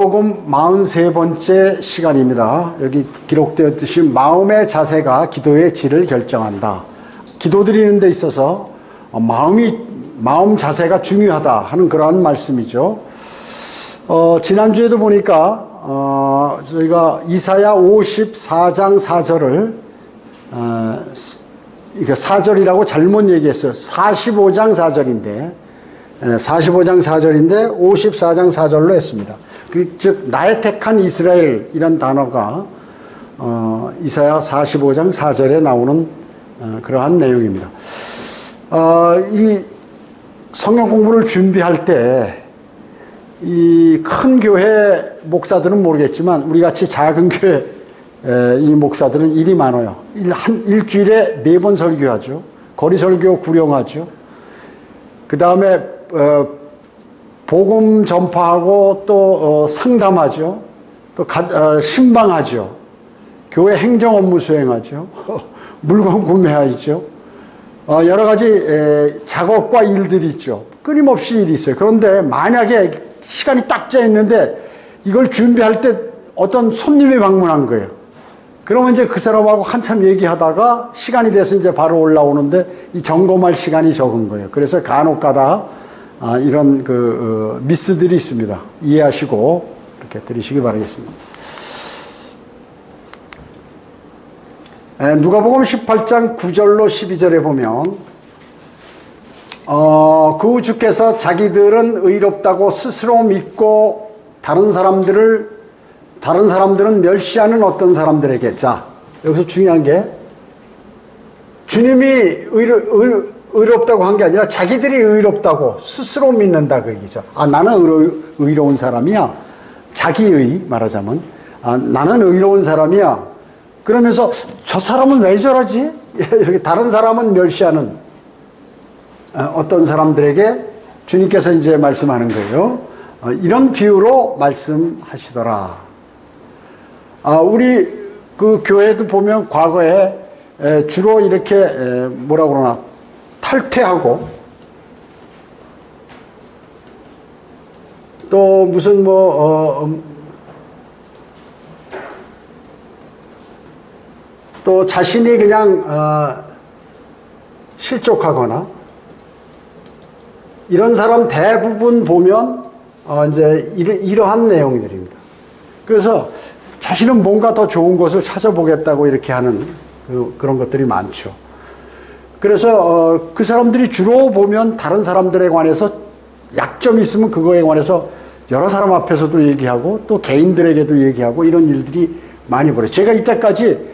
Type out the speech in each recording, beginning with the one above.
복음 43번째 시간입니다. 여기 기록되었듯이 마음의 자세가 기도의 질을 결정한다. 기도드리는 데 있어서 마음 자세가 중요하다 하는 그러한 말씀이죠. 지난주에도 보니까 저희가 이사야 54장 4절을 이게 4절이라고 잘못 얘기했어요. 45장 4절인데 45장 4절인데 54장 4절로 했습니다. 즉 나의 택한 이스라엘이란 단어가 이사야 45장 4절에 나오는 그러한 내용입니다. 이 성경 공부를 준비할 때 이 큰 교회 목사들은 모르겠지만 우리 같이 작은 교회 이 목사들은 일이 많아요. 일주일에 4번 설교하죠. 거리 설교 구령하죠. 그 다음에 복음 전파하고 또 상담하죠. 또 신방하죠. 교회 행정 업무 수행하죠. 물건 구매하죠. 여러 가지 작업과 일들이 있죠. 끊임없이 일이 있어요. 그런데 만약에 시간이 딱 짜 있는데 이걸 준비할 때 어떤 손님이 방문한 거예요. 그러면 이제 그 사람하고 한참 얘기하다가 시간이 돼서 이제 바로 올라오는데 이 점검할 시간이 적은 거예요. 그래서 간혹가다 이런 미스들이 있습니다. 이해하시고 이렇게 들으시기 바라겠습니다. 누가복음 18장 9절로 12절에 보면 그 주께서 자기들은 의롭다고 스스로 믿고 다른 사람들은 멸시하는 어떤 사람들에게, 자 여기서 중요한 게 주님이 의롭다고 한 게 아니라 자기들이 의롭다고 스스로 믿는다 그 얘기죠. 나는 의로운 사람이야. 자기의 말하자면 나는 의로운 사람이야. 그러면서 저 사람은 왜 저러지? 이렇게 다른 사람은 멸시하는 어떤 사람들에게 주님께서 이제 말씀하는 거예요. 이런 비유로 말씀하시더라. 우리 그 교회도 보면 과거에 주로 이렇게 뭐라 그러나 탈퇴하고 또 무슨 또 자신이 그냥 실족하거나 이런 사람 대부분 보면 이제 이러한 내용들입니다. 그래서 자신은 뭔가 더 좋은 것을 찾아보겠다고 이렇게 하는 그런 것들이 많죠. 그래서 그 사람들이 주로 보면 다른 사람들에 관해서 약점이 있으면 그거에 관해서 여러 사람 앞에서도 얘기하고 또 개인들에게도 얘기하고 이런 일들이 많이 벌어요. 제가 이때까지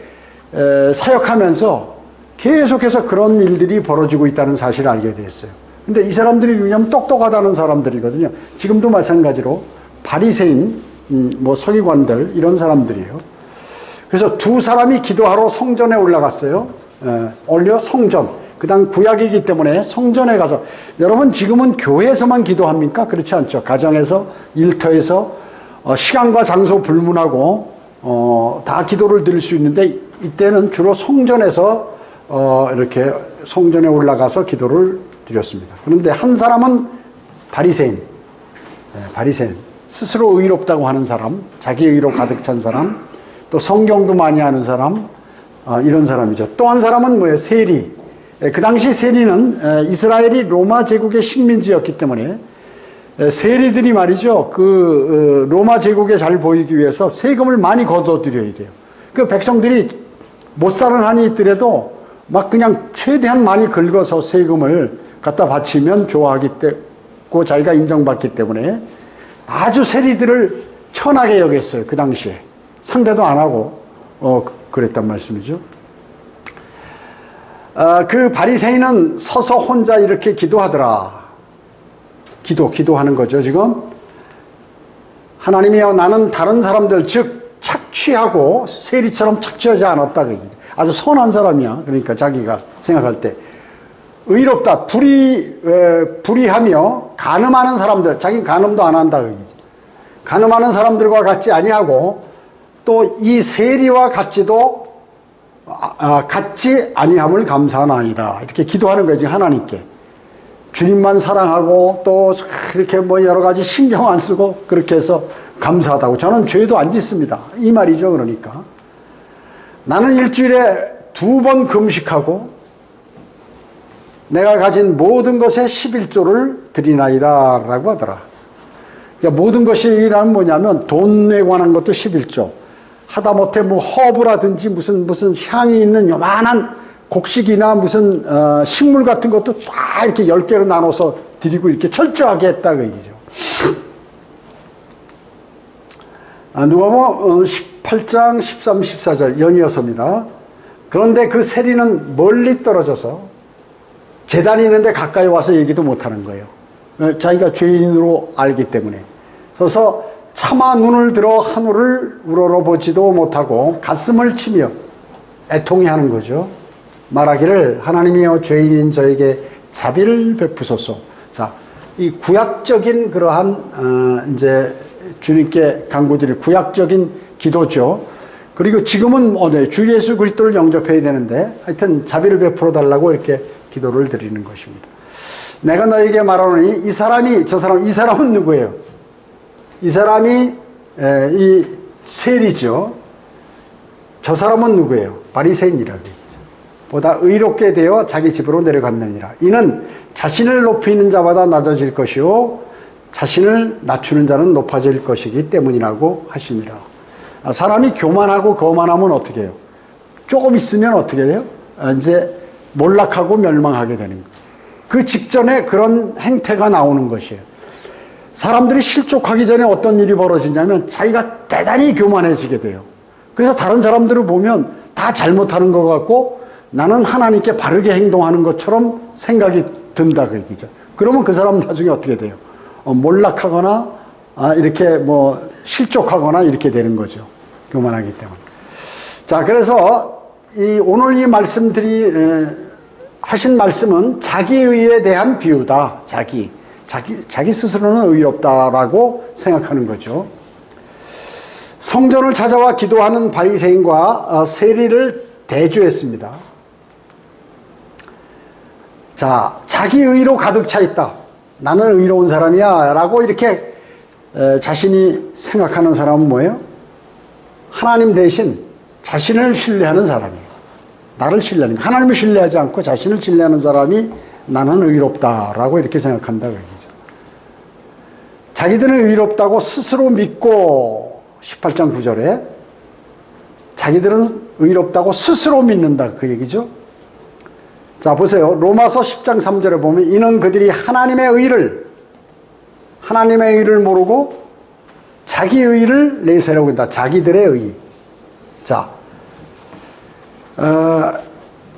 사역하면서 계속해서 그런 일들이 벌어지고 있다는 사실을 알게 됐어요. 근데 이 사람들이 왜냐하면 똑똑하다는 사람들이거든요. 지금도 마찬가지로 바리새인, 서기관들 이런 사람들이에요. 그래서 두 사람이 기도하러 성전에 올라갔어요. 올려 성전. 그다음 구약이기 때문에 성전에 가서 여러분 지금은 교회에서만 기도합니까? 그렇지 않죠. 가정에서 일터에서 시간과 장소 불문하고 다 기도를 드릴 수 있는데 이때는 주로 성전에서 이렇게 성전에 올라가서 기도를 드렸습니다. 그런데 한 사람은 바리새인, 스스로 의롭다고 하는 사람, 자기 의로 가득 찬 사람, 또 성경도 많이 아는 사람, 이런 사람이죠. 또 한 사람은 뭐예요? 세리. 그 당시 세리는 이스라엘이 로마 제국의 식민지였기 때문에 세리들이 말이죠. 로마 제국에 잘 보이기 위해서 세금을 많이 걷어들여야 돼요. 그 백성들이 못 사는 한이 있더라도 막 그냥 최대한 많이 긁어서 세금을 갖다 바치면 좋아하기 때문에 자기가 인정받기 때문에 아주 세리들을 천하게 여겼어요. 그 당시에. 상대도 안 하고 그랬단 말씀이죠. 그 바리새인은 서서 혼자 이렇게 기도하더라. 기도하는 거죠 지금. 하나님이여 나는 다른 사람들 즉 착취하고 세리처럼 착취하지 않았다. 아주 선한 사람이야. 그러니까 자기가 생각할 때 의롭다. 불의하며 간음하는 사람들, 자기는 간음도 안 한다. 간음하는 사람들과 같지 아니하고 또 이 세리와 같지도 같지 아니함을 감사하나이다. 이렇게 기도하는 거지 하나님께. 주님만 사랑하고 또 이렇게 뭐 여러 가지 신경 안 쓰고 그렇게 해서 감사하다고. 저는 죄도 안 짓습니다. 이 말이죠. 그러니까 나는 일주일에 2번 금식하고 내가 가진 모든 것의 11조를 드리나이다 라고 하더라. 그러니까 모든 것이란 뭐냐면 돈에 관한 것도 11조, 하다못해 뭐 허브라든지 무슨 향이 있는 요만한 곡식이나 무슨 식물 같은 것도 다 이렇게 10개로 나눠서 드리고 이렇게 철저하게 했다 그 얘기죠. 누가복음 18장 13, 14절 연이어서입니다. 그런데 그 세리는 멀리 떨어져서 제단이 있는데 가까이 와서 얘기도 못하는 거예요. 자기가 죄인으로 알기 때문에. 그래서 차마 눈을 들어 하늘을 우러러보지도 못하고 가슴을 치며 애통해하는 거죠. 말하기를 하나님이여 죄인인 저에게 자비를 베푸소서. 자, 이 구약적인 그러한 이제 주님께 간구드릴 구약적인 기도죠. 그리고 지금은 주 예수 그리스도를 영접해야 되는데 하여튼 자비를 베풀어 달라고 이렇게 기도를 드리는 것입니다. 내가 너에게 말하노니 이 사람은 누구예요? 이 사람이 이 세리죠. 저 사람은 누구예요? 바리새인이라고 얘기죠. 보다 의롭게 되어 자기 집으로 내려갔느니라. 이는 자신을 높이는 자마다 낮아질 것이요 자신을 낮추는 자는 높아질 것이기 때문이라고 하시니라. 사람이 교만하고 거만하면 어떻게 해요? 조금 있으면 어떻게 돼요? 이제 몰락하고 멸망하게 되는 거예요. 그 직전에 그런 행태가 나오는 것이에요. 사람들이 실족하기 전에 어떤 일이 벌어지냐면 자기가 대단히 교만해지게 돼요. 그래서 다른 사람들을 보면 다 잘못하는 것 같고 나는 하나님께 바르게 행동하는 것처럼 생각이 든다 그 얘기죠. 그러면 그 사람 나중에 어떻게 돼요? 몰락하거나 이렇게 뭐 실족하거나 이렇게 되는 거죠. 교만하기 때문에. 자, 그래서 오늘 이 말씀들이 하신 말씀은 자기의에 대한 비유다. 자기 스스로는 의롭다라고 생각하는 거죠. 성전을 찾아와 기도하는 바리새인과 세리를 대조했습니다. 자, 자기 의로 가득 차 있다. 나는 의로운 사람이야 라고 이렇게 자신이 생각하는 사람은 뭐예요? 하나님 대신 자신을 신뢰하는 사람이에요. 나를 신뢰하는 거. 하나님을 신뢰하지 않고 자신을 신뢰하는 사람이 나는 의롭다라고 이렇게 생각한다 그 얘기죠. 자기들은 의롭다고 스스로 믿고 18장 9절에 자기들은 의롭다고 스스로 믿는다 그 얘기죠. 자, 보세요. 로마서 10장 3절에 보면 이는 그들이 하나님의 의를 모르고 자기 의를 내세우고 있다. 자기들의 의. 자,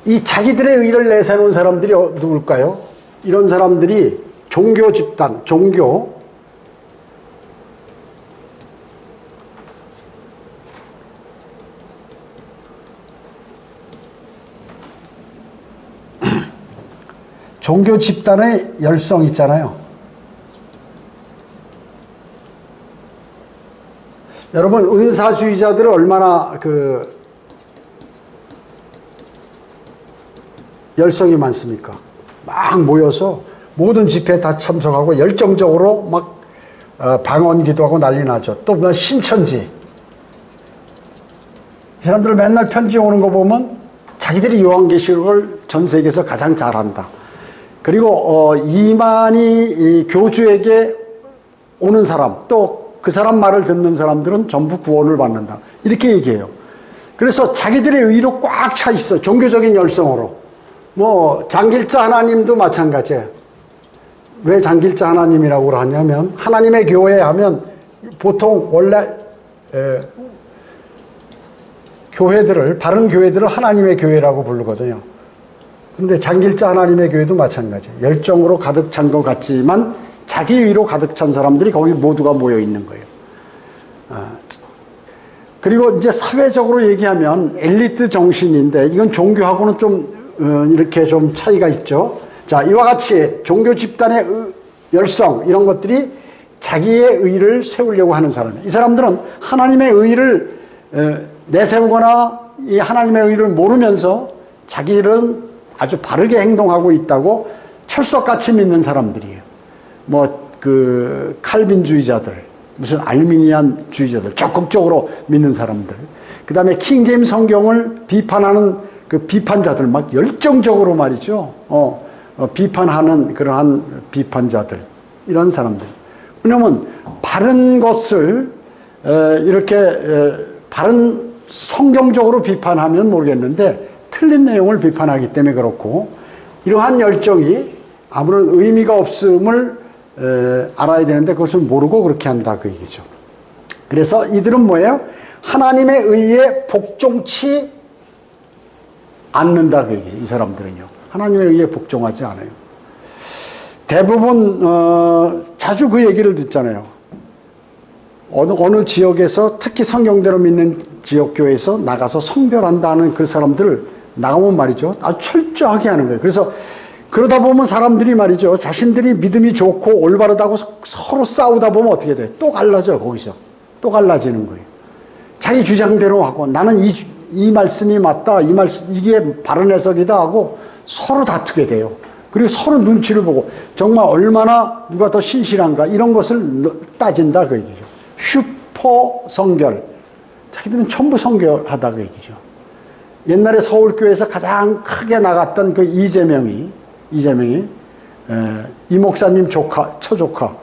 이 자기들의 의를 내세우는 사람들이 누굴까요? 이런 사람들이 종교 집단, 종교 집단의 열성 있잖아요. 여러분, 은사주의자들은 얼마나 열성이 많습니까? 막 모여서 모든 집회에 다 참석하고 열정적으로 막 방언 기도하고 난리 나죠. 또 신천지. 이 사람들 맨날 편지 오는 거 보면 자기들이 요한계시록을 전 세계에서 가장 잘한다. 그리고 이만희 교주에게 오는 사람, 또 그 사람 말을 듣는 사람들은 전부 구원을 받는다. 이렇게 얘기해요. 그래서 자기들의 의로 꽉 차 있어. 종교적인 열성으로. 뭐 장길자 하나님도 마찬가지예요. 왜 장길자 하나님이라고 하냐면 하나님의 교회 하면 보통 원래 바른 교회들을 하나님의 교회라고 부르거든요. 근데 장길자 하나님의 교회도 마찬가지예요. 열정으로 가득 찬 것 같지만 자기 의로 가득 찬 사람들이 거기 모두가 모여 있는 거예요. 그리고 이제 사회적으로 얘기하면 엘리트 정신인데 이건 종교하고는 좀 이렇게 좀 차이가 있죠. 자, 이와 같이 종교 집단의 열성 이런 것들이 자기의 의를 세우려고 하는 사람이에요. 이 사람들은 하나님의 의를 내세우거나 이 하나님의 의를 모르면서 자기들은 아주 바르게 행동하고 있다고 철석같이 믿는 사람들이에요. 뭐 칼빈주의자들, 무슨 알미니안주의자들, 적극적으로 믿는 사람들. 그 다음에 킹제임스 성경을 비판하는 그 비판자들, 막 열정적으로 말이죠. 비판하는 그러한 비판자들, 이런 사람들. 왜냐하면 바른 것을 이렇게 바른 성경적으로 비판하면 모르겠는데 틀린 내용을 비판하기 때문에 그렇고, 이러한 열정이 아무런 의미가 없음을 알아야 되는데 그것을 모르고 그렇게 한다 그 얘기죠. 그래서 이들은 뭐예요? 하나님의 의에 복종치 않는다 그 얘기죠. 이 사람들은요. 하나님의 의에 복종하지 않아요. 대부분 자주 그 얘기를 듣잖아요. 어느 지역에서 특히 성경대로 믿는 지역교회에서 나가서 성별한다는 그 사람들 나가면 말이죠. 아주 철저하게 하는 거예요. 그래서 그러다 보면 사람들이 말이죠. 자신들이 믿음이 좋고 올바르다고 서로 싸우다 보면 어떻게 돼? 또 갈라져, 거기서. 또 갈라지는 거예요. 자기 주장대로 하고 나는 이 말씀이 맞다. 이게 바른 해석이다 하고 서로 다투게 돼요. 그리고 서로 눈치를 보고 정말 얼마나 누가 더 신실한가 이런 것을 따진다 그 얘기죠. 슈퍼 성결. 자기들은 전부 성결하다 그 얘기죠. 옛날에 서울교회에서 가장 크게 나갔던 그 이재명이 이 목사님 처조카.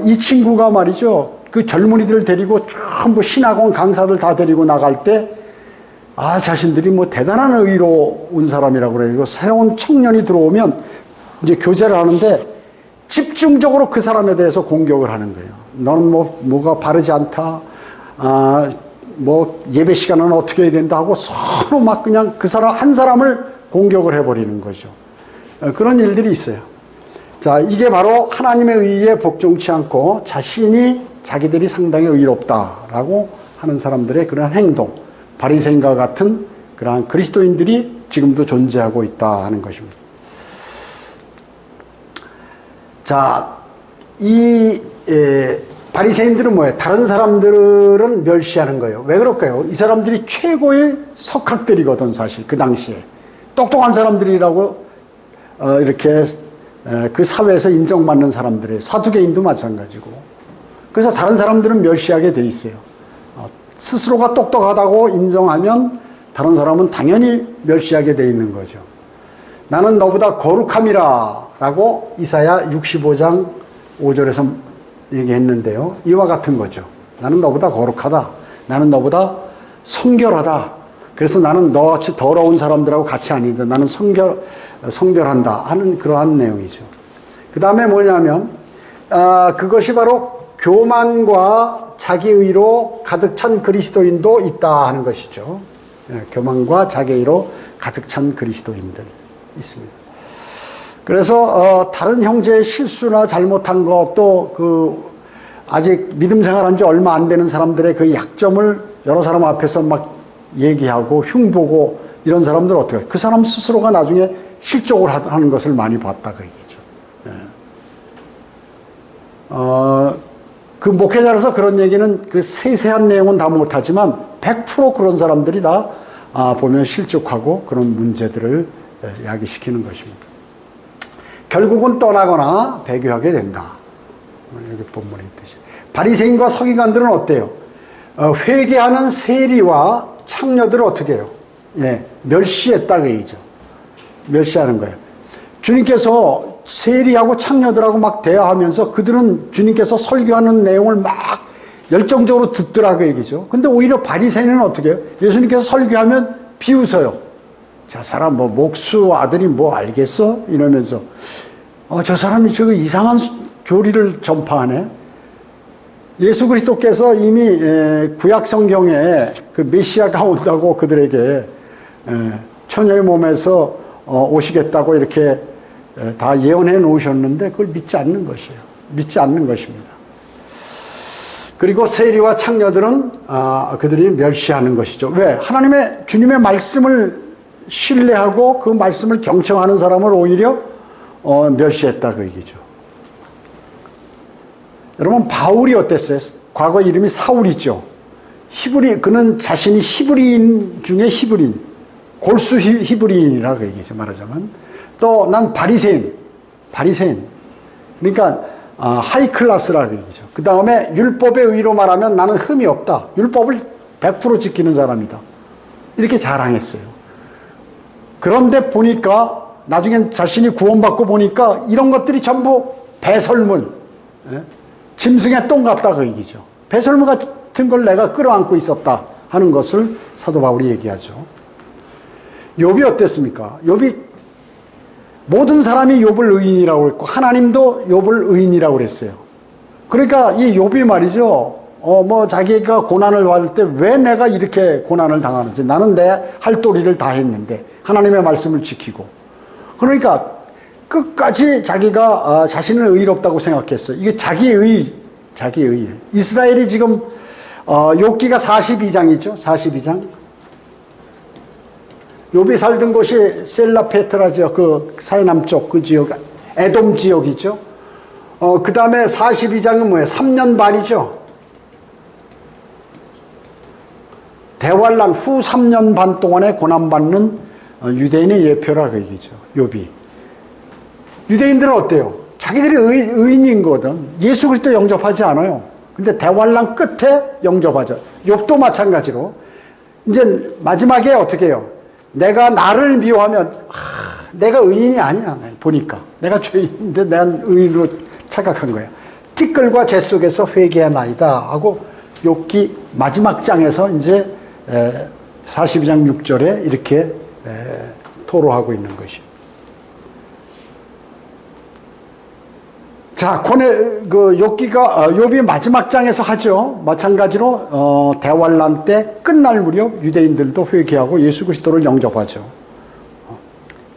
이 친구가 말이죠. 그 젊은이들 데리고 전부 신학원 강사들 다 데리고 나갈 때 자신들이 뭐 대단한 의로운 사람이라고 그래요. 새로운 청년이 들어오면 이제 교제를 하는데 집중적으로 그 사람에 대해서 공격을 하는 거예요. 너는 뭐가 바르지 않다. 뭐 예배 시간은 어떻게 해야 된다 하고 서로 막 그냥 그 사람 한 사람을 공격을 해버리는 거죠. 그런 일들이 있어요. 자, 이게 바로 하나님의 의에 복종치 않고 자기들이 상당히 의롭다라고 하는 사람들의 그런 행동, 바리새인과 같은 그러한 그리스도인들이 지금도 존재하고 있다 하는 것입니다. 자, 바리새인들은 뭐예요? 다른 사람들은 멸시하는 거예요. 왜 그럴까요? 이 사람들이 최고의 석학들이거든, 사실 그 당시에. 똑똑한 사람들이라고 이렇게 그 사회에서 인정받는 사람들이에요. 사두개인도 마찬가지고. 그래서 다른 사람들은 멸시하게 돼 있어요. 스스로가 똑똑하다고 인정하면 다른 사람은 당연히 멸시하게 돼 있는 거죠. 나는 너보다 거룩함이라 라고 이사야 65장 5절에서 얘기했는데요. 이와 같은 거죠. 나는 너보다 거룩하다. 나는 너보다 성결하다. 그래서 나는 너같이 더러운 사람들하고 같이 아니다. 나는 성별한다 하는 그러한 내용이죠. 그 다음에 뭐냐면 그것이 바로 교만과 자기의로 가득 찬 그리스도인도 있다 하는 것이죠. 교만과 자기의로 가득 찬 그리스도인들 있습니다. 그래서 다른 형제의 실수나 잘못한 것, 또 아직 믿음 생활한 지 얼마 안 되는 사람들의 그 약점을 여러 사람 앞에서 막 얘기하고 흉보고 이런 사람들은 어떻게 해요? 그 사람 스스로가 나중에 실족을 하는 것을 많이 봤다 그 얘기죠. 그 목회자로서 그런 얘기는 그 세세한 내용은 다 못하지만 100% 그런 사람들이 다 보면 실족하고 그런 문제들을 야기시키는 것입니다. 결국은 떠나거나 배교하게 된다. 여기 본문에 있듯이. 바리새인과 서기관들은 어때요? 회개하는 세리와 창녀들을 어떻게 해요? 멸시했다 그 얘기죠. 멸시하는 거예요. 주님께서 세리하고 창녀들하고 막 대화하면서 그들은 주님께서 설교하는 내용을 막 열정적으로 듣더라 그 얘기죠. 근데 오히려 바리새인은 어떻게 해요? 예수님께서 설교하면 비웃어요. 저 사람 목수 아들이 뭐 알겠어? 이러면서 저 사람이 저거 이상한 교리를 전파하네. 예수 그리스도께서 이미 구약 성경에 그 메시아가 온다고 그들에게 처녀의 몸에서 오시겠다고 이렇게 다 예언해 놓으셨는데 그걸 믿지 않는 것이에요. 믿지 않는 것입니다. 그리고 세리와 창녀들은 그들이 멸시하는 것이죠. 왜? 주님의 말씀을 신뢰하고 그 말씀을 경청하는 사람을 오히려 멸시했다 그 얘기죠. 여러분 바울이 어땠어요? 과거 이름이 사울이죠. 그는 자신이 히브리인 중에 히브리인, 골수 히브리인이라 그 얘기죠. 말하자면 또 난 바리새인. 그러니까 하이클래스라고 얘기죠. 그 다음에 율법의 의로 말하면 나는 흠이 없다. 율법을 100% 지키는 사람이다. 이렇게 자랑했어요. 그런데 보니까 나중엔 자신이 구원받고 보니까 이런 것들이 전부 배설물, 짐승의 똥 같다 그 얘기죠. 배설물 같은 걸 내가 끌어안고 있었다 하는 것을 사도 바울이 얘기하죠. 욥이 어땠습니까? 욥이 모든 사람이 욥을 의인이라고 했고 하나님도 욥을 의인이라고 그랬어요. 그러니까 이 욥이 말이죠. 자기가 고난을 받을 때 왜 내가 이렇게 고난을 당하는지, 나는 내 할 도리를 다 했는데 하나님의 말씀을 지키고, 그러니까 끝까지 자기가 자신을 의롭다고 생각했어요. 이게 자기의. 이스라엘이 지금 욥기가 42장이죠. 42장. 욥이 살던 곳이 셀라페트라죠. 그 사해남쪽 그 지역, 에돔 지역이죠. 그 다음에 42장은 뭐예요? 3년 반이죠. 대환란 후 3년 반 동안에 고난받는 유대인의 예표라 그 얘기죠. 욥이. 유대인들은 어때요? 자기들이 의인인 거든 예수 그리스도 영접하지 않아요. 근데 대환란 끝에 영접하죠. 욥도 마찬가지로. 이제 마지막에 어떻게 해요? 내가 나를 미워하면 내가 의인이 아니야. 보니까 내가 죄인인데 난 의인으로 착각한 거야. 티끌과 재 속에서 회개하나이다 하고 욥기 마지막 장에서 이제 42장 6절에 이렇게 토로하고 있는 것이. 자, 욥이 마지막 장에서 하죠. 마찬가지로 대환란 때 끝날 무렵 유대인들도 회개하고 예수 그리스도를 영접하죠.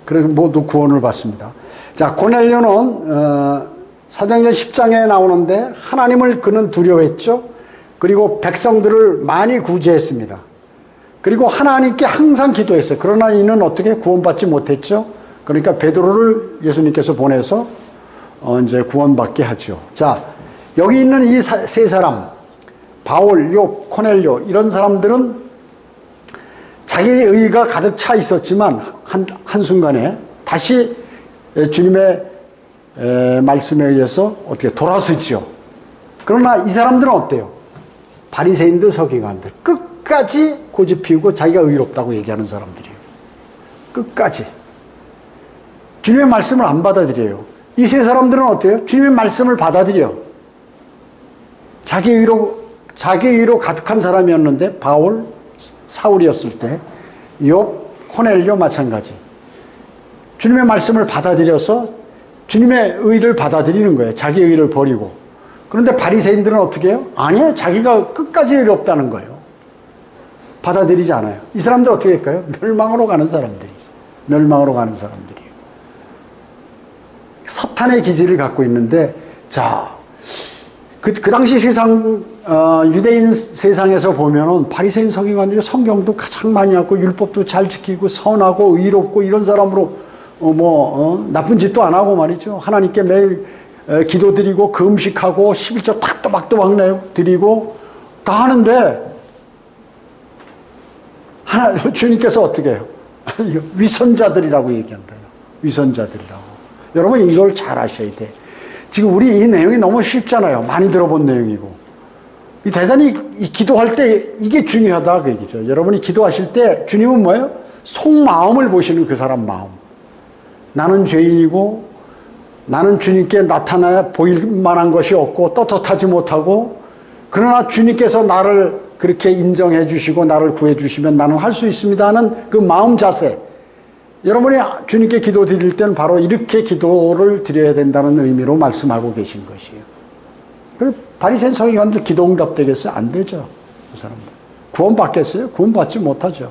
그래서 모두 구원을 받습니다. 자, 고넬료는 사도행전 10장에 나오는데 하나님을 그는 두려워했죠. 그리고 백성들을 많이 구제했습니다. 그리고 하나님께 항상 기도했어요. 그러나 이는 어떻게 구원받지 못했죠. 그러니까 베드로를 예수님께서 보내서 이제 구원받게 하죠. 자, 여기 있는 이 세 사람, 바울, 욥, 코넬료, 이런 사람들은 자기의 의가 가득 차 있었지만 한순간에 다시 주님의 말씀에 의해서 어떻게 돌아서죠. 그러나 이 사람들은 어때요? 바리새인들, 서기관들, 끝까지 고집 피우고 자기가 의롭다고 얘기하는 사람들이에요. 끝까지. 주님의 말씀을 안 받아들여요. 이 세 사람들은 어때요? 주님의 말씀을 받아들여. 자기 의로 가득한 사람이었는데 바울, 사울이었을 때 욥, 코넬료 마찬가지. 주님의 말씀을 받아들여서 주님의 의를 받아들이는 거예요. 자기 의를 버리고. 그런데 바리새인들은 어떻게 해요? 아니에요. 자기가 끝까지 의롭다는 거예요. 받아들이지 않아요. 이 사람들 어떻게 할까요? 멸망으로 가는 사람들이죠. 멸망으로 가는 사람들이에요. 사탄의 기질을 갖고 있는데, 자, 그 당시 세상, 유대인 세상에서 보면은 바리새인 서기관들이 성경도 가장 많이 읽고 율법도 잘 지키고 선하고 의롭고 이런 사람으로 나쁜 짓도 안 하고 말이죠. 하나님께 매일 기도드리고 금식하고 11조 탁도박도박 드리고 다 하는데 주님께서 어떻게 해요? 위선자들이라고 얘기한다요. 위선자들이라고. 여러분 이걸 잘 아셔야 돼. 지금 우리 이 내용이 너무 쉽잖아요. 많이 들어본 내용이고. 대단히 기도할 때 이게 중요하다 그 얘기죠. 여러분이 기도하실 때 주님은 뭐예요? 속마음을 보시는 그 사람 마음. 나는 죄인이고 나는 주님께 나타나야 보일 만한 것이 없고 떳떳하지 못하고, 그러나 주님께서 나를 그렇게 인정해 주시고 나를 구해 주시면 나는 할 수 있습니다 하는 그 마음 자세. 여러분이 주님께 기도 드릴 때는 바로 이렇게 기도를 드려야 된다는 의미로 말씀하고 계신 것이에요. 그리고 바리새인 서기관들 기도 응답 되겠어요? 안 되죠. 그 사람들. 구원 받겠어요? 구원 받지 못하죠.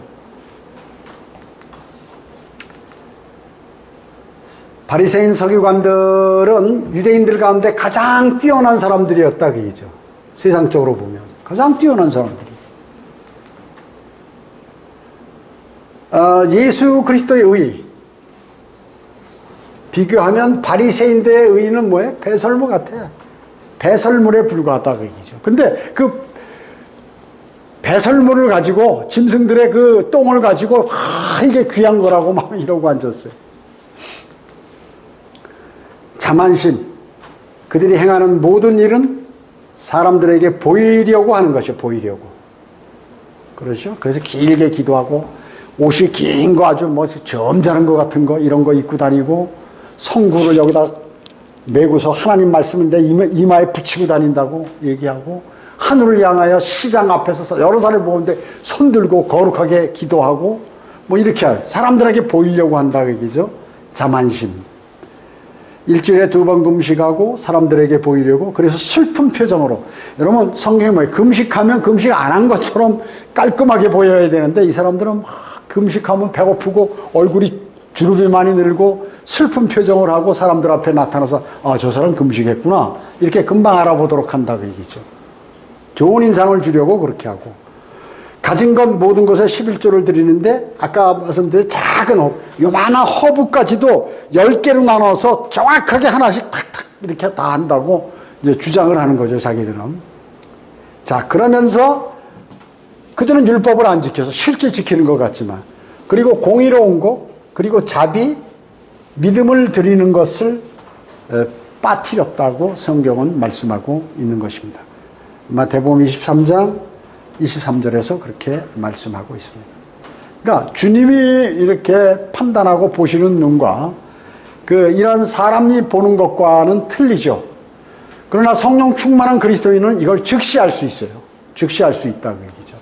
바리새인 서기관들은 유대인들 가운데 가장 뛰어난 사람들이었다 그 얘기죠. 세상적으로 보면 가장 뛰어난 사람들이. 예수 그리스도의 의 비교하면 바리새인들의 의는 뭐예요? 배설물 같아요. 배설물에 불과하다 그 얘기죠. 근데 그 배설물을 가지고 짐승들의 그 똥을 가지고 이게 귀한 거라고 막 이러고 앉았어요. 자만심, 그들이 행하는 모든 일은 사람들에게 보이려고 하는 것이요. 보이려고. 그렇죠? 그래서 길게 기도하고 옷이 긴 거 아주 뭐 점잖은 거 같은 거 이런 거 입고 다니고 성구를 여기다 메고서 하나님 말씀을 내 이마에 붙이고 다닌다고 얘기하고 하늘을 향하여 시장 앞에서 여러 사람이 보는데 손 들고 거룩하게 기도하고 뭐 이렇게 사람들에게 보이려고 한다 얘기죠. 자만심. 일주일에 2번 금식하고 사람들에게 보이려고 그래서 슬픈 표정으로 여러분 성경에 뭐예요? 금식하면 금식 안 한 것처럼 깔끔하게 보여야 되는데 이 사람들은 막 금식하면 배고프고 얼굴이 주름이 많이 늘고 슬픈 표정을 하고 사람들 앞에 나타나서 아, 저 사람 금식했구나 이렇게 금방 알아보도록 한다고 얘기죠. 좋은 인상을 주려고 그렇게 하고 가진 것 모든 것에 11조를 드리는데 아까 말씀드린 작은 요만한 허브까지도 10개로 나눠서 정확하게 하나씩 탁탁 이렇게 다 한다고 이제 주장을 하는 거죠. 자기들은. 자, 그러면서 그들은 율법을 안 지켜서 실제 지키는 것 같지만 그리고 공의로운 것 그리고 자비 믿음을 드리는 것을 빠뜨렸다고 성경은 말씀하고 있는 것입니다. 마태복음 23장 23절에서 그렇게 말씀하고 있습니다. 그러니까 주님이 이렇게 판단하고 보시는 눈과 이런 사람이 보는 것과는 틀리죠. 그러나 성령 충만한 그리스도인은 이걸 즉시할 수 있어요. 즉시할 수 있다고 얘기죠.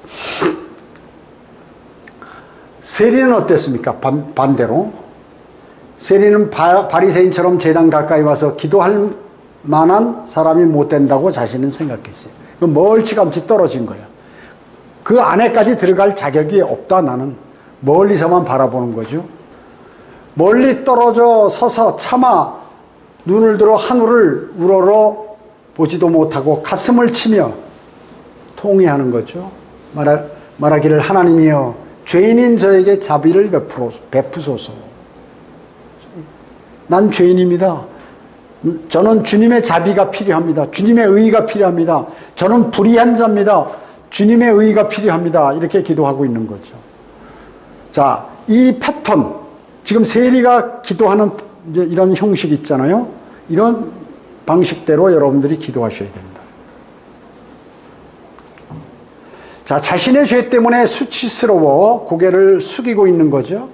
세리는 어땠습니까? 반대로 세리는 바리새인처럼 제단 가까이 와서 기도할 만한 사람이 못 된다고 자신은 생각했어요. 멀찌감치 떨어진 거야. 그 안에까지 들어갈 자격이 없다. 나는 멀리서만 바라보는 거죠. 멀리 떨어져 서서 차마 눈을 들어 하늘을 우러러 보지도 못하고 가슴을 치며 통회하는 거죠. 말하기를 하나님이여 죄인인 저에게 자비를 베푸소서. 난 죄인입니다. 저는 주님의 자비가 필요합니다. 주님의 의가 필요합니다. 저는 불의한 자입니다. 주님의 의가 필요합니다. 이렇게 기도하고 있는 거죠. 자, 이 패턴, 지금 세리가 기도하는 이제 이런 형식 있잖아요. 이런 방식대로 여러분들이 기도하셔야 된다. 자, 자신의 죄 때문에 수치스러워 고개를 숙이고 있는 거죠.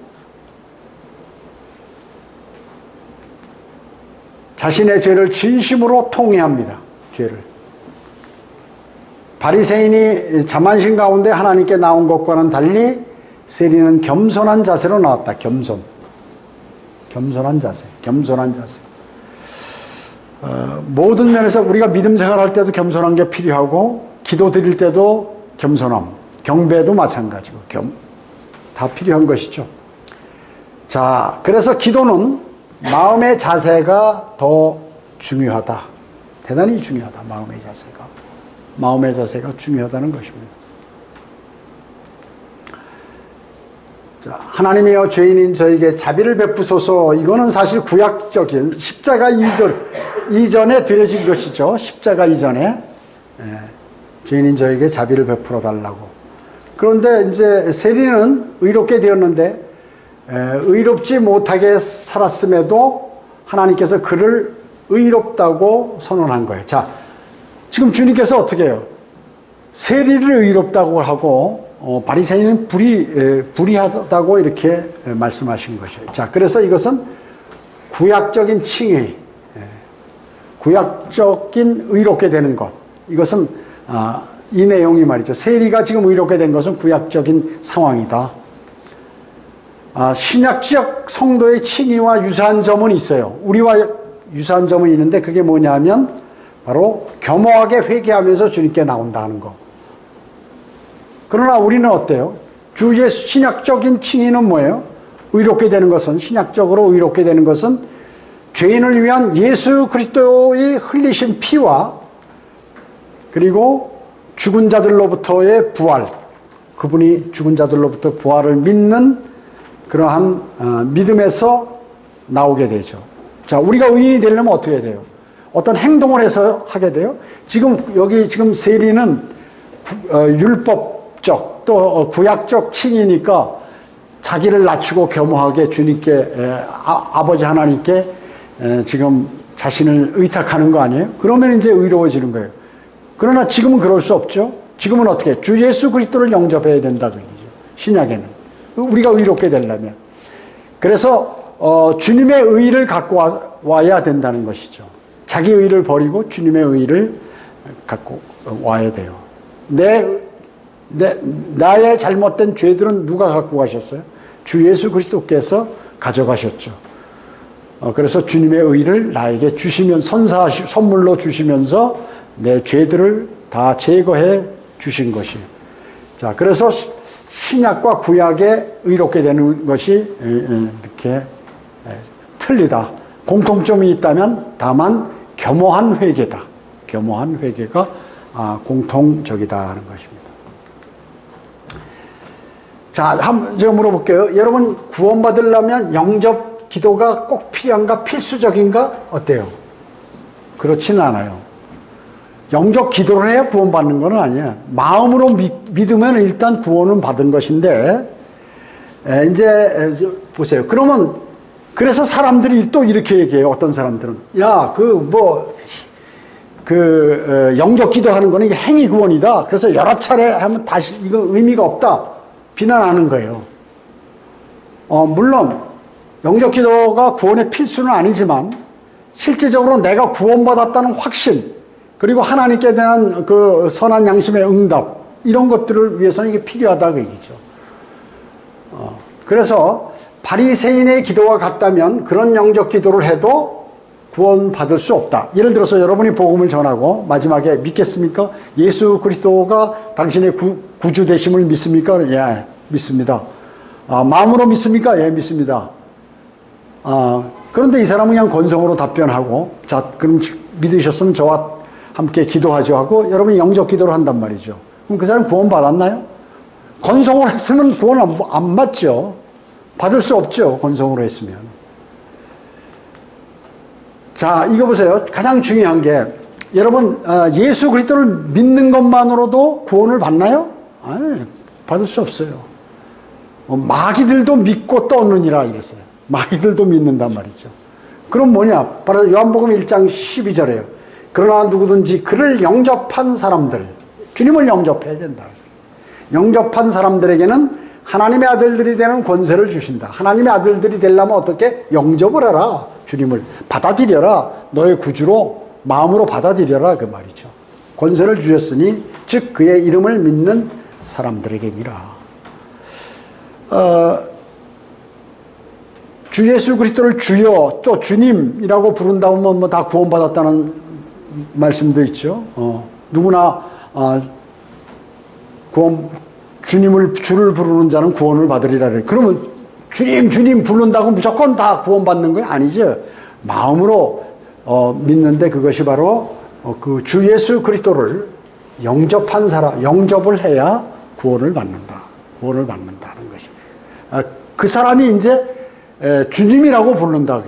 자신의 죄를 진심으로 통회합니다. 죄를. 바리새인이 자만심 가운데 하나님께 나온 것과는 달리 세리는 겸손한 자세로 나왔다. 겸손한 자세. 모든 면에서 우리가 믿음 생활할 때도 겸손한 게 필요하고 기도 드릴 때도 겸손함, 경배도 마찬가지고 다 필요한 것이죠. 자, 그래서 기도는 마음의 자세가 더 중요하다. 대단히 중요하다. 마음의 자세가 중요하다는 것입니다. 자, 하나님이여 죄인인 저에게 자비를 베푸소서. 이거는 사실 구약적인 십자가 이전에 드려진 것이죠. 십자가 이전에 죄인인 저에게 자비를 베풀어 달라고. 그런데 이제 세리는 의롭게 되었는데 의롭지 못하게 살았음에도 하나님께서 그를 의롭다고 선언한 거예요. 자, 지금 주님께서 어떻게 해요? 세리를 의롭다고 하고 바리새인은 불의하다고 이렇게 말씀하신 것이에요. 자, 그래서 이것은 구약적인 칭의, 구약적인 의롭게 되는 것. 이것은 이 내용이 말이죠. 세리가 지금 의롭게 된 것은 구약적인 상황이다. 신약적 성도의 칭의와 유사한 점은 있어요. 우리와 유사한 점은 있는데 그게 뭐냐면 바로 겸허하게 회개하면서 주님께 나온다는 거. 그러나 우리는 어때요? 주 예수 신약적인 칭의는 뭐예요? 의롭게 되는 것은, 신약적으로 의롭게 되는 것은 죄인을 위한 예수 그리스도의 흘리신 피와 그리고 죽은 자들로부터의 부활, 그분이 죽은 자들로부터 부활을 믿는 그러한 믿음에서 나오게 되죠. 자, 우리가 의인이 되려면 어떻게 해야 돼요? 어떤 행동을 해서 하게 돼요? 지금 세리는 율법적 또 구약적 칭이니까 자기를 낮추고 겸허하게 주님께 아버지 하나님께 지금 자신을 의탁하는 거 아니에요? 그러면 이제 의로워지는 거예요. 그러나 지금은 그럴 수 없죠. 지금은 어떻게? 주 예수 그리스도를 영접해야 된다고 얘기죠. 신약에는. 우리가 의롭게 되려면. 그래서 주님의 의를 갖고 와야 된다는 것이죠. 자기 의를 버리고 주님의 의를 갖고 와야 돼요. 나의 잘못된 죄들은 누가 갖고 가셨어요? 주 예수 그리스도께서 가져가셨죠. 그래서 주님의 의를 나에게 선물로 주시면서 내 죄들을 다 제거해 주신 것이에요. 자, 그래서 신약과 구약에 의롭게 되는 것이 이렇게 틀리다. 공통점이 있다면 다만 겸허한 회개다. 겸허한 회개가 공통적이다 하는 것입니다. 자, 제가 물어볼게요. 여러분 구원받으려면 영접 기도가 꼭 필요한가? 필수적인가? 어때요? 그렇지는 않아요. 영접 기도를 해야 구원받는 건 아니에요. 마음으로 믿으면 일단 구원은 받은 것인데, 이제 보세요. 그래서 사람들이 또 이렇게 얘기해요. 어떤 사람들은. 야, 영접 기도하는 거는 이게 행위 구원이다. 그래서 여러 차례 하면 다시 이거 의미가 없다. 비난하는 거예요. 물론, 영접 기도가 구원의 필수는 아니지만, 실질적으로 내가 구원받았다는 확신, 그리고 하나님께 대한 그 선한 양심의 응답, 이런 것들을 위해서는 이게 필요하다 그 얘기죠. 그래서 바리새인의 기도와 같다면 그런 영접 기도를 해도 구원받을 수 없다. 예를 들어서 여러분이 복음을 전하고 마지막에 믿겠습니까? 예수 그리스도가 당신의 구주 되심을 믿습니까? 예, 믿습니다. 마음으로 믿습니까? 예, 믿습니다. 그런데 이 사람은 그냥 건성으로 답변하고, 자, 그럼 믿으셨으면 저와 함께 기도하죠 하고 여러분이 영접 기도를 한단 말이죠. 그럼 그 사람 구원 받았나요? 건성으로 했으면 구원 안 받죠. 받을 수 없죠. 건성으로 했으면. 자, 이거 보세요. 가장 중요한 게 여러분 예수 그리스도를 믿는 것만으로도 구원을 받나요? 아니, 받을 수 없어요. 마귀들도 믿고 떠오느니라 이랬어요. 마귀들도 믿는단 말이죠. 그럼 뭐냐? 바로 요한복음 1장 12절에요. 그러나 누구든지 그를 영접한 사람들, 주님을 영접해야 된다. 영접한 사람들에게는 하나님의 아들들이 되는 권세를 주신다. 하나님의 아들들이 되려면 어떻게? 영접을 해라. 주님을 받아들여라. 너의 구주로 마음으로 받아들여라. 그 말이죠. 권세를 주셨으니 즉 그의 이름을 믿는 사람들에게니라. 주 예수 그리스도를 주여 또 주님이라고 부른다면 뭐 다 구원받았다는 말씀도 있죠. 누구나 주를 부르는 자는 구원을 받으리라. 그러면 주님 부른다고 무조건 다 구원받는 거예요? 아니죠. 마음으로 믿는데 그것이 바로 그 주 예수 그리스도를 영접한 사람, 영접을 해야 구원을 받는다. 구원을 받는다는 것이. 그 사람이 이제 주님이라고 부른다.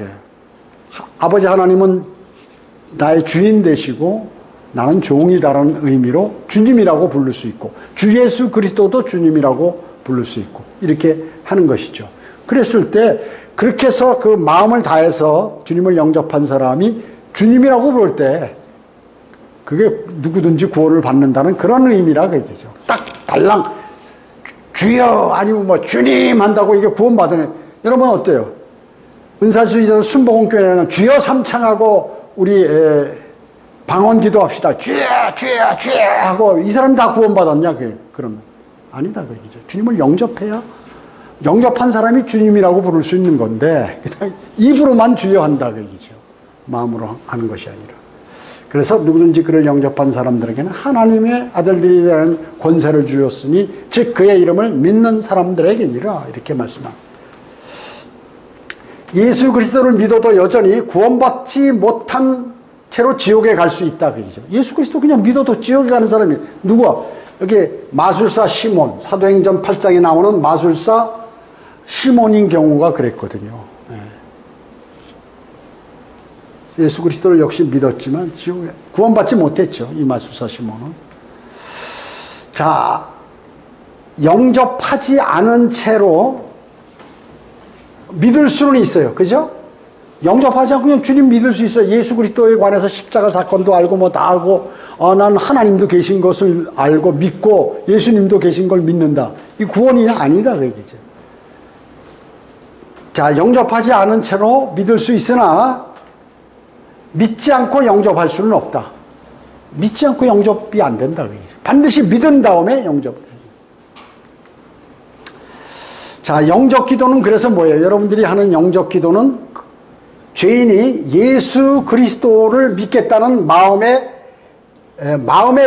아버지 하나님은 나의 주인 되시고 나는 종이다라는 의미로 주님이라고 부를 수 있고 주 예수 그리스도도 주님이라고 부를 수 있고 이렇게 하는 것이죠. 그랬을 때 그렇게 해서 그 마음을 다해서 주님을 영접한 사람이 주님이라고 부를 때 그게 누구든지 구원을 받는다는 그런 의미라 그 얘기죠. 딱 달랑 주여 아니면 뭐 주님 한다고 이게 구원받으면 여러분 어때요? 은사주의자 순복음교회는 주여 삼창하고 우리 방언 기도합시다. 주여 주여 주여 하고 이 사람 다 구원받았냐? 그러면 아니다 그 얘기죠. 주님을 영접해야 영접한 사람이 주님이라고 부를 수 있는 건데 그냥 입으로만 주여 한다 그 얘기죠. 마음으로 하는 것이 아니라. 그래서 누구든지 그를 영접한 사람들에게는 하나님의 아들들이 되는 권세를 주셨으니 즉 그의 이름을 믿는 사람들에게니라 이렇게 말씀합니다. 예수 그리스도를 믿어도 여전히 구원받지 못한 채로 지옥에 갈 수 있다 그 얘기죠. 예수 그리스도 그냥 믿어도 지옥에 가는 사람이 누구야? 여기 마술사 시몬, 사도행전 8장에 나오는 마술사 시몬인 경우가 그랬거든요. 예수 그리스도를 역시 믿었지만 지옥에 구원받지 못했죠. 이 마술사 시몬은. 자, 영접하지 않은 채로 믿을 수는 있어요. 그죠? 영접하지 않고 그냥 주님 믿을 수 있어요. 예수 그리스도에 관해서 십자가 사건도 알고 뭐 다 알고 난 하나님도 계신 것을 알고 믿고 예수님도 계신 걸 믿는다. 이 구원이 아니다 그 얘기죠. 자, 영접하지 않은 채로 믿을 수 있으나 믿지 않고 영접할 수는 없다. 믿지 않고 영접이 안 된다 그 얘기죠. 반드시 믿은 다음에 영접을 해요. 자, 영접 기도는 그래서 뭐예요? 여러분들이 하는 영접 기도는 죄인이 예수 그리스도를 믿겠다는 마음의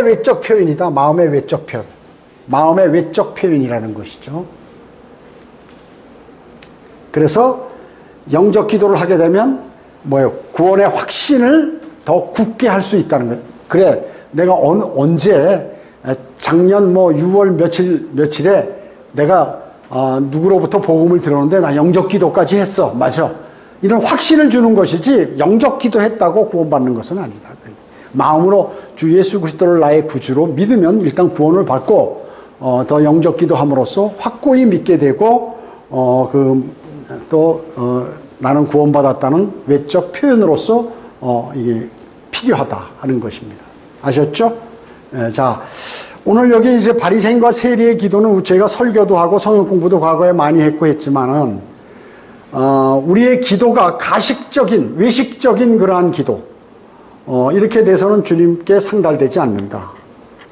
외적 표현이다. 마음의 외적 표현. 마음의 외적 표현이라는 것이죠. 그래서 영접 기도를 하게 되면 뭐예요? 구원의 확신을 더 굳게 할 수 있다는 거예요. 그래, 내가 언제 작년 뭐 6월 며칠에 내가 누구로부터 복음을 들었는데 나 영접 기도까지 했어. 맞아. 이런 확신을 주는 것이지 영접 기도했다고 구원받는 것은 아니다. 마음으로 주 예수 그리스도를 나의 구주로 믿으면 일단 구원을 받고 더 영접 기도함으로써 확고히 믿게 되고 나는 구원받았다는 외적 표현으로서 이게 필요하다 하는 것입니다. 아셨죠? 자, 오늘 여기 이제 바리새인과 세리의 기도는 저희가 설교도 하고 성경 공부도 과거에 많이 했고 했지만은 우리의 기도가 가식적인, 외식적인 그러한 기도, 이렇게 돼서는 주님께 상달되지 않는다.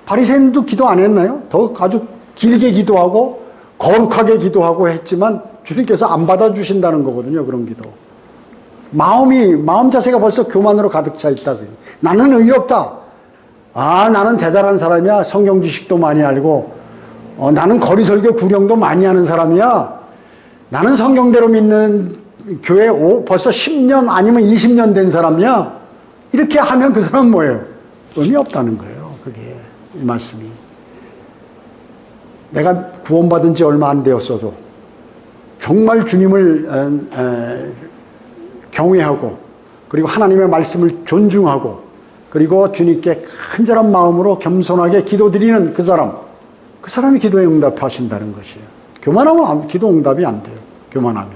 바리새인도 기도 안 했나요? 더 아주 길게 기도하고 거룩하게 기도하고 했지만 주님께서 안 받아주신다는 거거든요. 그런 기도. 마음 자세가 벌써 교만으로 가득 차 있다. 나는 의롭다. 나는 대단한 사람이야. 성경 지식도 많이 알고, 나는 거리설교 구령도 많이 하는 사람이야. 나는 성경대로 믿는 교회 벌써 10년 아니면 20년 된 사람이야. 이렇게 하면 그 사람은 뭐예요? 의미 없다는 거예요. 그게 이 말씀이. 내가 구원받은 지 얼마 안 되었어도 정말 주님을 경외하고 그리고 하나님의 말씀을 존중하고 그리고 주님께 간절한 마음으로 겸손하게 기도드리는 그 사람이 기도에 응답하신다는 것이에요. 교만하면 기도 응답이 안 돼요. 교만하면.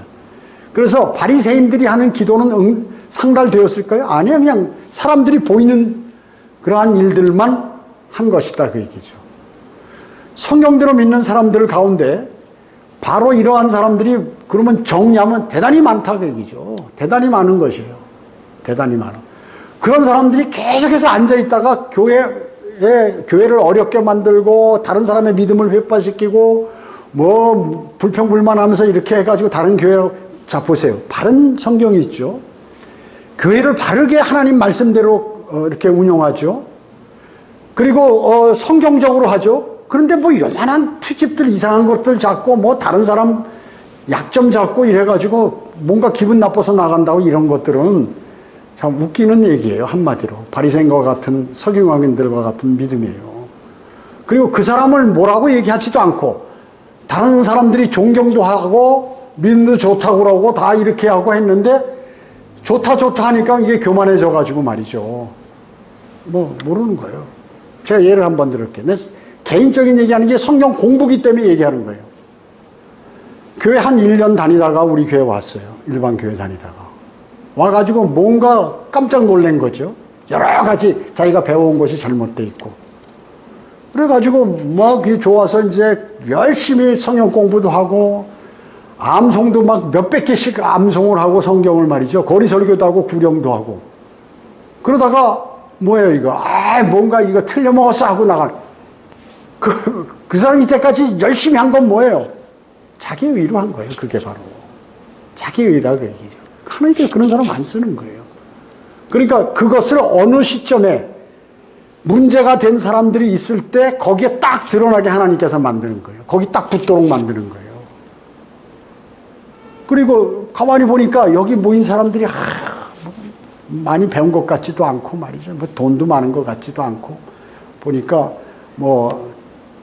그래서 바리새인들이 하는 기도는 상달되었을까요? 아니요. 그냥 사람들이 보이는 그러한 일들만 한 것이다 그 얘기죠. 성경대로 믿는 사람들 가운데 바로 이러한 사람들이 그러면 정리하면 대단히 많다 그 얘기죠. 대단히 많은 것이에요. 대단히 많아. 그런 사람들이 계속해서 앉아있다가 교회를 어렵게 만들고 다른 사람의 믿음을 회파시키고 뭐 불평불만하면서 이렇게 해가지고 다른 교회로 자 보세요. 바른 성경이 있죠. 교회를 바르게 하나님 말씀대로 이렇게 운영하죠. 그리고 성경적으로 하죠. 그런데 뭐 요만한 트집들 이상한 것들 잡고 뭐 다른 사람 약점 잡고 이래가지고 뭔가 기분 나빠서 나간다고 이런 것들은 참 웃기는 얘기예요. 한마디로 바리새인과 같은 서기관들과 같은 믿음이에요. 그리고 그 사람을 뭐라고 얘기하지도 않고 다른 사람들이 존경도 하고 믿음도 좋다고 그러고 다 이렇게 하고 했는데 좋다 하니까 이게 교만해져 가지고 말이죠. 뭐 모르는 거예요. 제가 예를 한번 들을게요. 내 개인적인 얘기하는 게 성경 공부기 때문에 얘기하는 거예요. 교회 한 1년 다니다가 우리 교회 왔어요. 일반 교회 다니다가 와가지고 뭔가 깜짝 놀란 거죠. 여러 가지 자기가 배워온 것이 잘못돼 있고 그래가지고 막 좋아서 이제 열심히 성경 공부도 하고 암송도 막 몇백 개씩 암송을 하고 성경을 말이죠. 거리 설교도 하고 구령도 하고 그러다가 뭐예요 이거 뭔가 이거 틀려먹었어 하고 나간 그 사람 이때까지 열심히 한 건 뭐예요? 자기 의로 한 거예요. 그게 바로 자기 의라고 얘기죠. 하나님께서 그런 사람 안 쓰는 거예요. 그러니까 그것을 어느 시점에 문제가 된 사람들이 있을 때 거기에 딱 드러나게 하나님께서 만드는 거예요. 거기 딱 붙도록 만드는 거예요. 그리고 가만히 보니까 여기 모인 사람들이 많이 배운 것 같지도 않고 말이죠. 뭐 돈도 많은 것 같지도 않고 보니까 뭐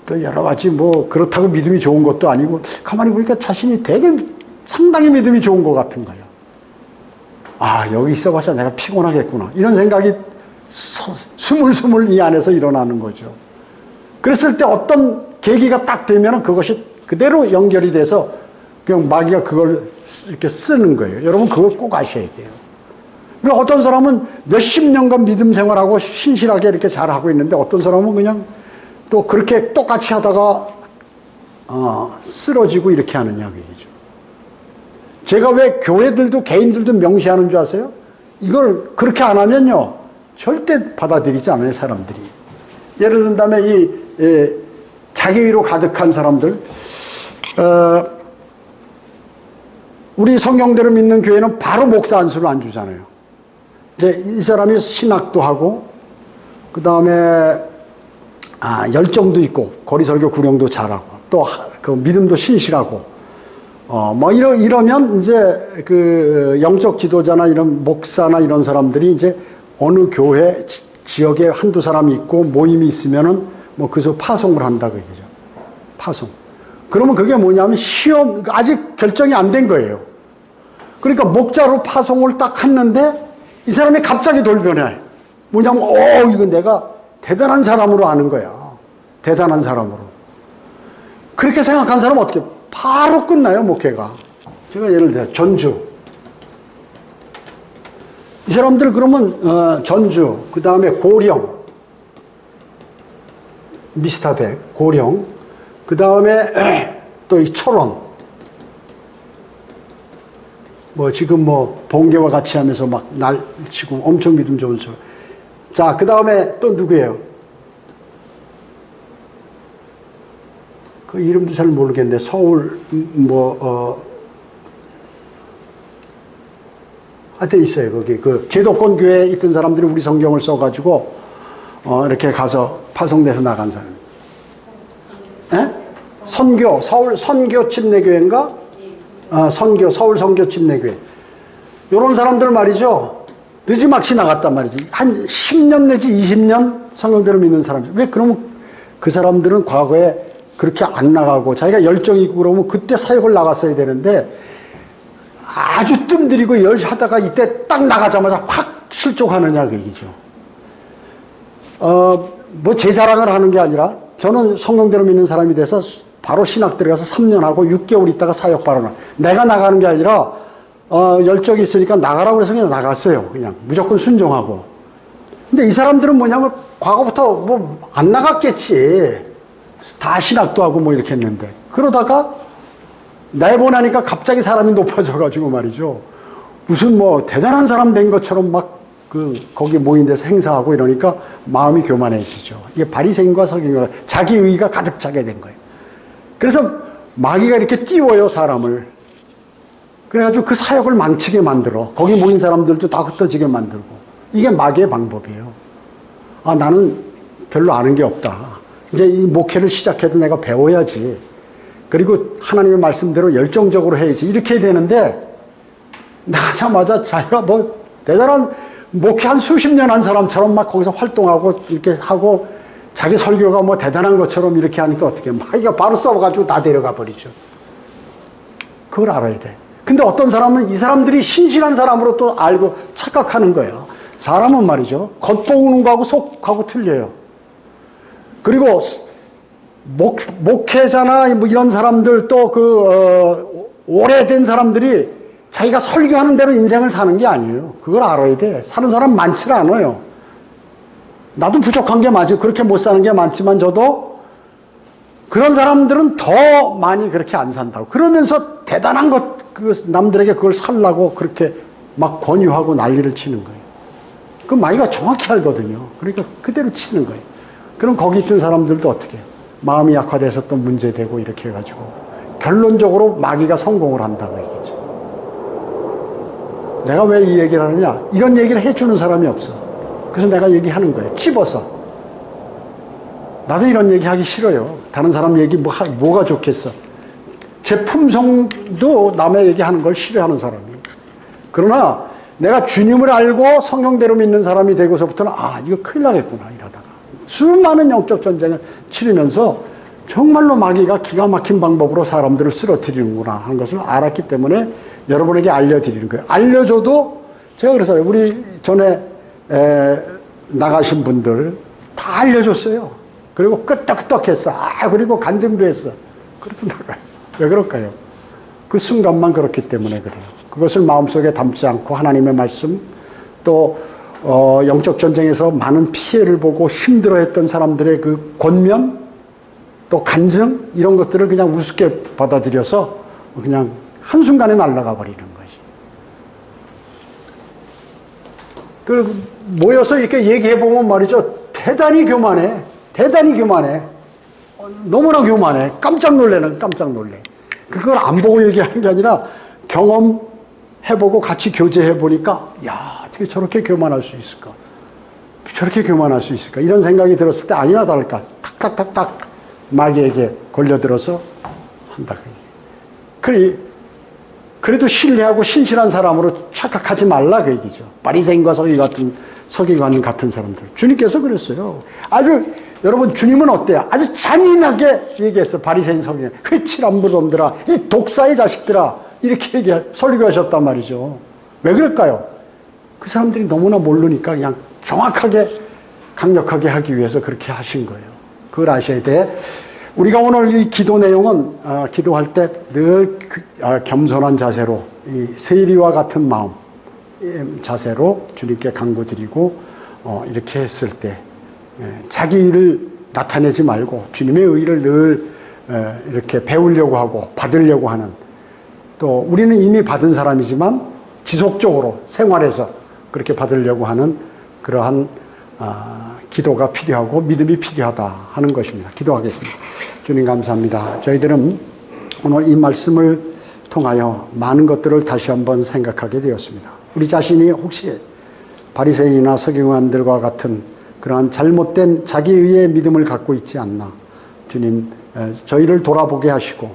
또 여러 가지 뭐 그렇다고 믿음이 좋은 것도 아니고 가만히 보니까 자신이 되게 상당히 믿음이 좋은 것 같은 거예요. 여기 있어봐서 내가 피곤하겠구나 이런 생각이 스물스물 이 안에서 일어나는 거죠. 그랬을 때 어떤 계기가 딱 되면 그것이 그대로 연결이 돼서 그냥 마귀가 그걸 이렇게 쓰는 거예요. 여러분 그걸 꼭 아셔야 돼요. 그리고 어떤 사람은 몇십 년간 믿음 생활하고 신실하게 이렇게 잘하고 있는데 어떤 사람은 그냥 또 그렇게 똑같이 하다가 쓰러지고 이렇게 하느냐 그 얘기죠. 제가 왜 교회들도 개인들도 명시하는 줄 아세요? 이걸 그렇게 안 하면요 절대 받아들이지 않아요 사람들이. 예를 든다면 이 자기의로 가득한 사람들, 우리 성경대로 믿는 교회는 바로 목사 안수를 안 주잖아요. 이제 이 사람이 신학도 하고 그 다음에 열정도 있고 거리설교 구령도 잘하고 또 그 믿음도 신실하고 뭐 이러면 이제 그 영적 지도자나 이런 목사나 이런 사람들이 이제 어느 교회 지역에 한두 사람이 있고 모임이 있으면은 뭐 그래서 파송을 한다 그 얘기죠. 파송. 그러면 그게 뭐냐면 시험 아직 결정이 안 된 거예요. 그러니까 목자로 파송을 딱 했는데 이 사람이 갑자기 돌변해. 뭐냐면 이거 내가 대단한 사람으로 아는 거야. 대단한 사람으로. 그렇게 생각한 사람은 어떻게 바로 끝나요 목회가. 제가 예를 들어 전주. 이 사람들 그러면 전주, 그 다음에 고령, 미스터백, 고령, 그 다음에 또 이 철원, 뭐 지금 뭐 번개와 같이 하면서 막 날치고 엄청 믿음 좋은 사람. 자, 그 다음에 또 누구예요? 그 이름도 잘 모르겠는데 서울 하여튼 있어요. 거기 그 제도권 교회에 있던 사람들이 우리 성경을 써가지고 이렇게 가서 파송돼서 나간 사람. 에? 선교, 서울 선교 침례교회인가? 선교, 서울 선교 침례교회. 요런 사람들 말이죠. 늦지막히 나갔단 말이지. 한 10년 내지 20년 성경대로 믿는 사람들. 왜 그러면 그 사람들은 과거에 그렇게 안 나가고 자기가 열정이 있고 그러면 그때 사역을 나갔어야 되는데 아주 뜸들이고 하다가 이때 딱 나가자마자 확 실족하느냐 그 얘기죠. 뭐 제 자랑을 하는 게 아니라 저는 성경대로 믿는 사람이 돼서 바로 신학 들어가서 3년 하고 6개월 있다가 사역 바로 내가 나가는 게 아니라 열정이 있으니까 나가라고 해서 그냥 나갔어요. 그냥 무조건 순종하고. 근데 이 사람들은 뭐냐면 과거부터 뭐 안 나갔겠지. 다 신학도 하고 뭐 이렇게 했는데 그러다가 내보내니까 갑자기 사람이 높아져가지고 말이죠. 무슨 뭐 대단한 사람 된 것처럼 막 거기 모인 데서 행사하고 이러니까 마음이 교만해지죠. 이게 바리새인과 서기관과 자기 의의가 가득 차게 된 거예요. 그래서 마귀가 이렇게 띄워요 사람을. 그래가지고 그 사역을 망치게 만들어. 거기 모인 사람들도 다 흩어지게 만들고. 이게 마귀의 방법이에요. 나는 별로 아는 게 없다. 이제 이 목회를 시작해도 내가 배워야지. 그리고 하나님의 말씀대로 열정적으로 해야지. 이렇게 되는데 나가자마자 자기가 뭐 대단한 목회 한 수십 년 한 사람처럼 막 거기서 활동하고 이렇게 하고 자기 설교가 뭐 대단한 것처럼 이렇게 하니까 어떻게 마귀가 바로 싸워가지고 다 데려가 버리죠. 그걸 알아야 돼. 근데 어떤 사람은 이 사람들이 신실한 사람으로 또 알고 착각하는 거예요. 사람은 말이죠. 겉보이는 거하고 속하고 틀려요. 그리고 목회자나 뭐 이런 사람들 또 오래된 사람들이 자기가 설교하는 대로 인생을 사는 게 아니에요. 그걸 알아야 돼. 사는 사람 많지 않아요. 나도 부족한 게 맞아요. 그렇게 못 사는 게 많지만 저도 그런 사람들은 더 많이 그렇게 안 산다고. 그러면서 대단한 남들에게 그걸 살라고 그렇게 막 권유하고 난리를 치는 거예요. 그 마귀가 정확히 알거든요. 그러니까 그대로 치는 거예요. 그럼 거기 있던 사람들도 어떻게 해요? 마음이 약화돼서 또 문제되고 이렇게 해가지고 결론적으로 마귀가 성공을 한다고 얘기죠. 내가 왜 이 얘기를 하느냐? 이런 얘기를 해주는 사람이 없어. 그래서 내가 얘기하는 거예요. 찝어서. 나도 이런 얘기 하기 싫어요. 다른 사람 얘기 뭐가 좋겠어. 제 품성도 남의 얘기하는 걸 싫어하는 사람이에요. 그러나 내가 주님을 알고 성경대로 믿는 사람이 되고서부터는 이거 큰일 나겠구나 이러다가 수많은 영적 전쟁을 치르면서 정말로 마귀가 기가 막힌 방법으로 사람들을 쓰러뜨리는구나 하는 것을 알았기 때문에 여러분에게 알려드리는 거예요. 알려줘도 제가 그래서 우리 전에 나가신 분들 다 알려줬어요. 그리고 끄떡끄떡했어. 그리고 간증도 했어. 그래도 나가요. 왜 그럴까요? 그 순간만 그렇기 때문에 그래요. 그것을 마음속에 담지 않고 하나님의 말씀 또 영적 전쟁에서 많은 피해를 보고 힘들어했던 사람들의 그 권면, 또 간증 이런 것들을 그냥 우습게 받아들여서 그냥 한순간에 날아가 버리는 거지. 그 모여서 이렇게 얘기해 보면 말이죠, 대단히 교만해. 대단히 교만해. 너무나 교만해. 깜짝 놀래는 깜짝 놀래. 그걸 안 보고 얘기하는 게 아니라 경험해보고 같이 교제해보니까, 야, 어떻게 저렇게 교만할 수 있을까? 저렇게 교만할 수 있을까? 이런 생각이 들었을 때 아니나 다를까? 탁탁탁탁 마귀에게 걸려들어서 한다. 그래도 신뢰하고 신실한 사람으로 착각하지 말라 그 얘기죠. 바리새인과 서기관 같은 사람들. 주님께서 그랬어요. 아주 여러분 주님은 어때요? 아주 잔인하게 얘기했어. 바리새인 서기관. 회칠한 무덤들아, 이 독사의 자식들아, 이렇게 설교하셨단 말이죠. 왜 그럴까요? 그 사람들이 너무나 모르니까 그냥 정확하게 강력하게 하기 위해서 그렇게 하신 거예요. 그걸 아셔야 돼. 우리가 오늘 이 기도 내용은 기도할 때 늘 겸손한 자세로, 이 세리와 같은 마음 자세로 주님께 간구드리고 이렇게 했을 때 자기 의를 나타내지 말고 주님의 의를 늘 이렇게 배우려고 하고 받으려고 하는, 또 우리는 이미 받은 사람이지만 지속적으로 생활에서 그렇게 받으려고 하는 그러한 기도가 필요하고 믿음이 필요하다 하는 것입니다. 기도하겠습니다. 주님 감사합니다. 저희들은 오늘 이 말씀을 통하여 많은 것들을 다시 한번 생각하게 되었습니다. 우리 자신이 혹시 바리새인이나 서기관들과 같은 그러한 잘못된 자기의의 믿음을 갖고 있지 않나. 주님, 저희를 돌아보게 하시고,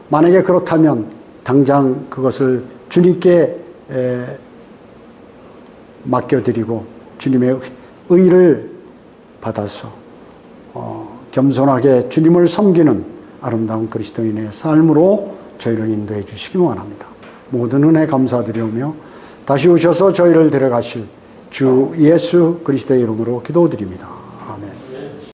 만약에 그렇다면 당장 그것을 주님께 맡겨드리고 주님의 의를 받아서 겸손하게 주님을 섬기는 아름다운 그리스도인의 삶으로 저희를 인도해 주시기 원합니다. 모든 은혜 감사드리오며 다시 오셔서 저희를 데려가실 주 예수 그리스도의 이름으로 기도드립니다.